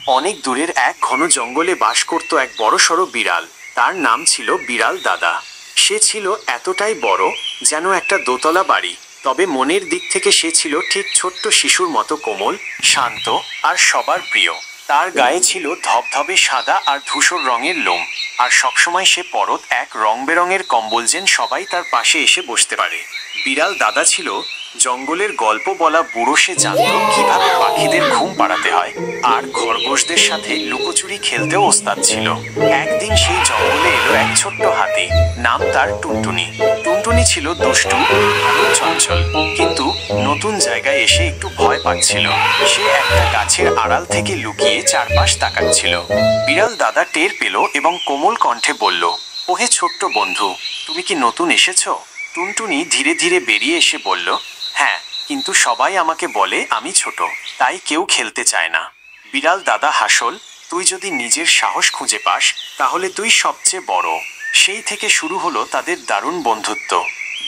অনেক দূরের এক ঘন জঙ্গলে বাস করত এক বড়সড় বিড়াল। তার নাম ছিল বিড়াল দাদা। সে ছিল এতটাই বড় যেন একটা দোতলা বাড়ি, তবে মনের দিক থেকে সে ছিল ঠিক ছোট্ট শিশুর মতো কোমল, শান্ত আর সবার প্রিয়। তার গায়ে ছিল ধবধবে সাদা আর ধূসর রঙের লোম, আর সবসময় সে পরত এক রং বেরঙের কম্বল, যেন সবাই তার পাশে এসে বসতে পারে। বিড়াল দাদা ছিল জঙ্গলের গল্প বলা বুড়ো। সে জানত কিভাবে পাখিদের ঘুম পাড়াতে হয়, আর খরগোশদের সাথে লুকোচুরি খেলতেও ওস্তাদ ছিল। একদিন সেই জঙ্গলে এলো এক ছোট্ট হাতি। নাম তার টুনটুনি। টুনটুনি ছিল দুষ্টু আর চঞ্চল, কিন্তু নতুন জায়গায় এসে একটু ভয় পাচ্ছিল। সে একটা গাছের আড়াল থেকে লুকিয়ে চারপাশ তাকাচ্ছিল। বিড়াল দাদা টের পেল এবং কোমল কণ্ঠে বলল, ওহে ছোট্ট বন্ধু, তুমি কি নতুন এসেছো? টুনটুনি ধীরে ধীরে বেরিয়ে এসে বলল, হ্যাঁ, কিন্তু সবাই আমাকে বলে আমি ছোট, তাই কেউ খেলতে চায় না। বিড়াল দাদা হাসল, তুই যদি নিজের সাহস খুঁজে পাস তাহলে তুই সবচেয়ে বড়। সেই থেকে শুরু হলো তাদের দারুণ বন্ধুত্ব।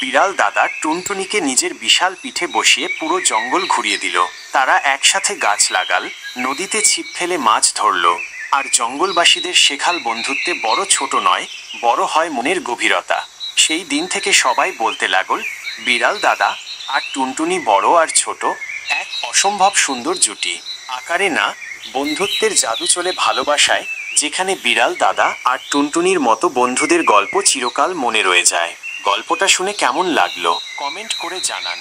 বিড়াল দাদা টুনটুনিকে নিজের বিশাল পিঠে বসিয়ে পুরো জঙ্গল ঘুরিয়ে দিল। তারা একসাথে গাছ লাগাল, নদীতে ছিপ ফেলে মাছ ধরল, আর জঙ্গলবাসীদের শেখাল বন্ধুত্বে বড় ছোট নয়, বড় হয় মনের গভীরতা। সেই দিন থেকে সবাই বলতে লাগল, বিড়াল দাদা আর টুনটুনি বড় আর ছোট এক অসম্ভব সুন্দর জুটি। আকারে না, বন্ধুত্বের জাদু চলে ভালোবাসায়, যেখানে বিড়াল দাদা আর টুনটুনির মতো বন্ধুদের গল্প চিরকাল মনে রয়ে যায়। গল্পটা শুনে কেমন লাগলো কমেন্ট করে জানান।